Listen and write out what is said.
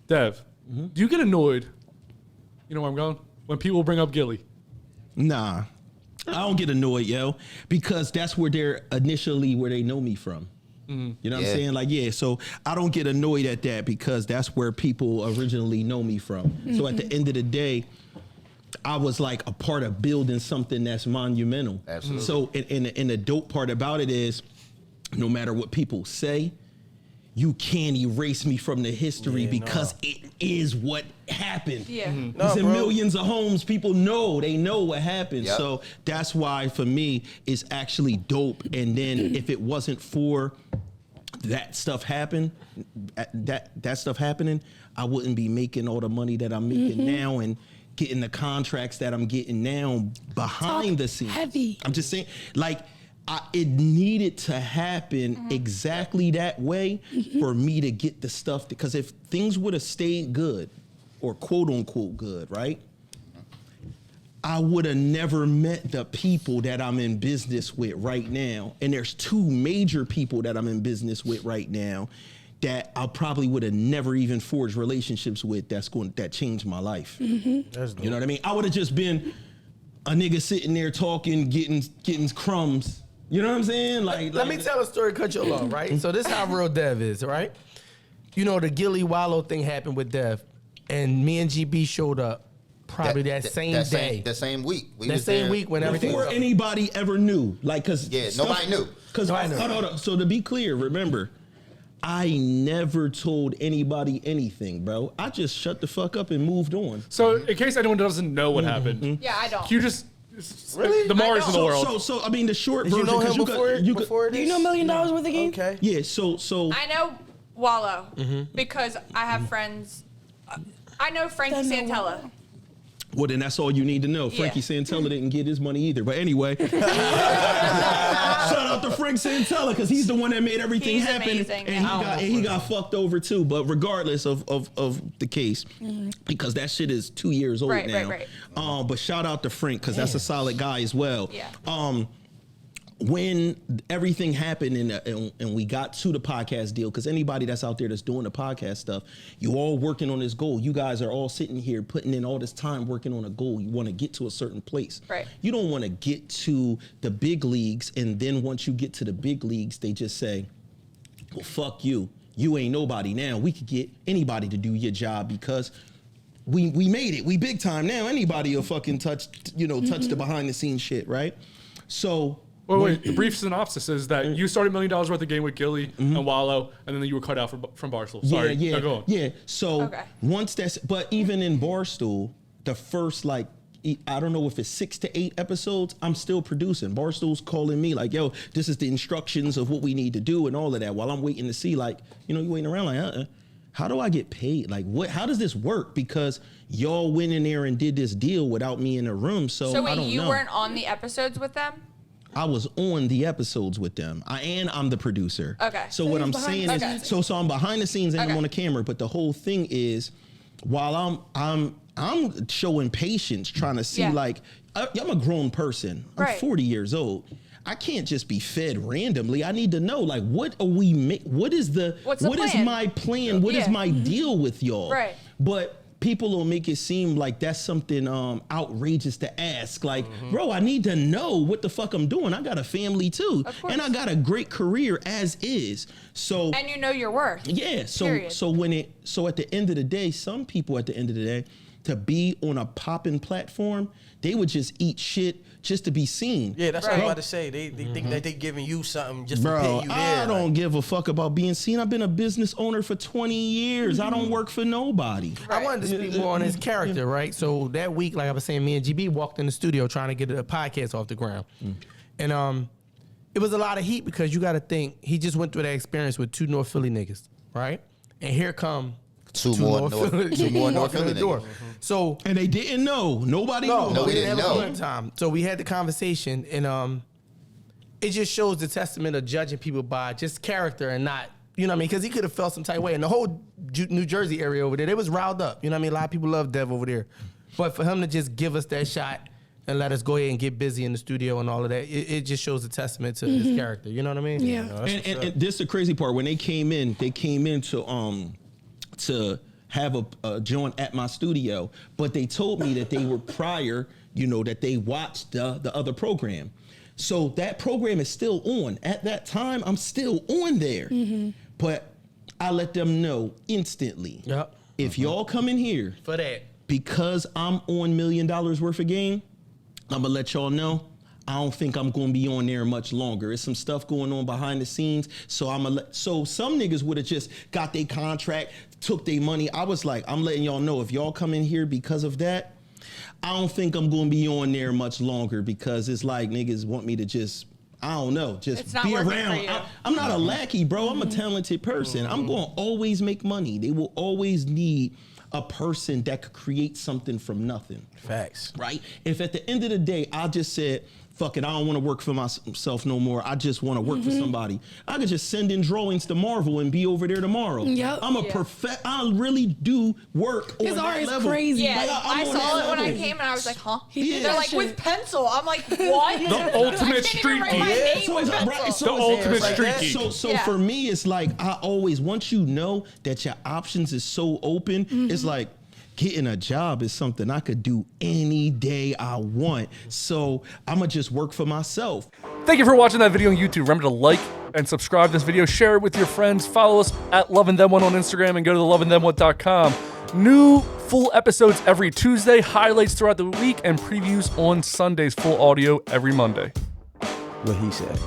Dev, do you get annoyed? You know where I'm going? When people bring up Gillie. Nah, I don't get annoyed, yo, because that's where they're initially where they know me from. You know what I'm saying? Like, yeah, so I don't get annoyed at that because that's where people originally know me from. So at the end of the day, I was like a part of building something that's monumental. Absolutely. So and the dope part about it is, no matter what people say, you can't erase me from the history because it is what happened. Yeah. It's in millions of homes. People know, they know what happened. Yep. So that's why for me, it's actually dope. And then if it wasn't for that stuff happening, I wouldn't be making all the money that I'm making now and getting the contracts that I'm getting now behind the scenes. Heavy. I'm just saying, like, it needed to happen exactly that way for me to get the stuff. Because if things would have stayed good, or quote unquote good, right? I would have never met the people that I'm in business with right now. And there's two major people that I'm in business with right now that I probably would have never even forged relationships with that changed my life. You know what I mean? I would have just been a nigga sitting there talking, getting crumbs. You know what I'm saying? Let me tell a story, cut you along, right? So this is how real Dev is, right? You know, the Gilly Wallo thing happened with Dev, and me and GB showed up probably that same day. That same week. That same week when everything before was anybody ever knew. Like, cause nobody knew. Cause hold on. So to be clear, remember, I never told anybody anything, bro. I just shut the fuck up and moved on. So in case anyone doesn't know what happened. Yeah, I don't. Can you just... Really? The Mauras of the world. So I mean, the short Did version. you know him before this? Do you know $1 Million worth of game? Okay. Yeah. So I know Wallo because I have friends. I know Frankie Santella. well, then that's all you need to know. Frankie Santella didn't get his money either. But anyway, shout out to Frank Santella because he's the one that made everything happen, amazing, and he got fucked over too. But regardless of the case, because that shit is 2 years old now. Right. But shout out to Frank because that's a solid guy as well. Yeah. When everything happened and we got to the podcast deal, because anybody that's out there that's doing the podcast stuff, you all working on this goal. You guys are all sitting here putting in all this time working on a goal. You want to get to a certain place. Right. You don't want to get to the big leagues, and then once you get to the big leagues, they just say, well, fuck you. You ain't nobody now. We could get anybody to do your job because we made it. We big time now. Anybody will fucking touch the behind the scenes shit, right? So... Wait. The brief synopsis is that you started $1 Million worth of game with Gillie and Wallo, and then you were cut out from Barstool. Sorry. Yeah. Go on. Yeah. So once but even in Barstool, the first I don't know if it's 6 to 8 episodes, I'm still producing. Barstool's calling me like, yo, this is the instructions of what we need to do and all of that. While I'm waiting to see, you waiting around like, how do I get paid? Like, how does this work? Because y'all went in there and did this deal without me in the room. So wait, I don't know. you weren't on the episodes with them? I was on the episodes with them, and I'm the producer. Okay. So what I'm saying is, so I'm behind the scenes and I'm on the camera. But the whole thing is, while I'm showing patience, trying to see I'm a grown person. I'm 40 years old. I can't just be fed randomly. I need to know what are we what is my plan? What is my deal with y'all? Right. But people will make it seem like that's something outrageous to ask. Like, bro, I need to know what the fuck I'm doing. I got a family too. And I got a great career as is. So and you know your worth. Yeah. So at the end of the day, some people at the end of the day, to be on a popping platform, they would just eat shit just to be seen. Yeah, that's what I was about to say. They think that they giving you something just to pay you there. I don't give a fuck about being seen. I've been a business owner for 20 years. I don't work for nobody. I wanted to speak more on his character, right? So that week, like I was saying, me and GB walked in the studio trying to get a podcast off the ground. And it was a lot of heat because you got to think, he just went through that experience with 2 North Philly niggas, right? And here come two more North Philly niggas. So, and they didn't know. Nobody knew. No, we didn't know. Time. So we had the conversation, and it just shows the testament of judging people by just character and not, you know what I mean? Because he could have felt some type of way. And the whole New Jersey area over there, they was riled up. You know what I mean? A lot of people love Dev over there. But for him to just give us that shot and let us go ahead and get busy in the studio and all of that, it just shows a testament to his character. You know what I mean? Yeah. And this is the crazy part. When they came in to have a joint at my studio, but they told me that they were prior, that they watched the other program. So that program is still on. At that time, I'm still on there. But I let them know instantly. Yep. If y'all come in here For that. because I'm on $1 million worth of game, I'm gonna let y'all know. I don't think I'm gonna be on there much longer. There's some stuff going on behind the scenes. So so some niggas would have just got their contract, took their money. I was like, I'm letting y'all know if y'all come in here because of that, I don't think I'm gonna be on there much longer because it's like niggas want me to just, I don't know, just It's not be working around. for you. I'm not a lackey, bro. I'm a talented person. I'm gonna always make money. They will always need a person that could create something from nothing. Facts. Right? If at the end of the day, I just said, fuck it, I don't want to work for myself no more. I just want to work for somebody. I could just send in drawings to Marvel and be over there tomorrow. Yep. I'm a I really do work on His art that is level. crazy. Yeah, Like, I'm I on saw that it when I level. came and I was like, huh? Yeah. They're like, with pencil. I'm like, what? The ultimate I can't street even write my geek. name So with it's, pencil. right, so The it's- ultimate like street that. geek. So Yeah. for me, it's like I always, once you know that your options is so open, it's like getting a job is something I could do any day I want. So I'ma just work for myself. Thank you for watching that video on YouTube. Remember to like and subscribe this video, share it with your friends, follow us at LovinThem1 on Instagram, and go to thelovingthem1.com. New full episodes every Tuesday, highlights throughout the week, and previews on Sundays, full audio every Monday. What he said.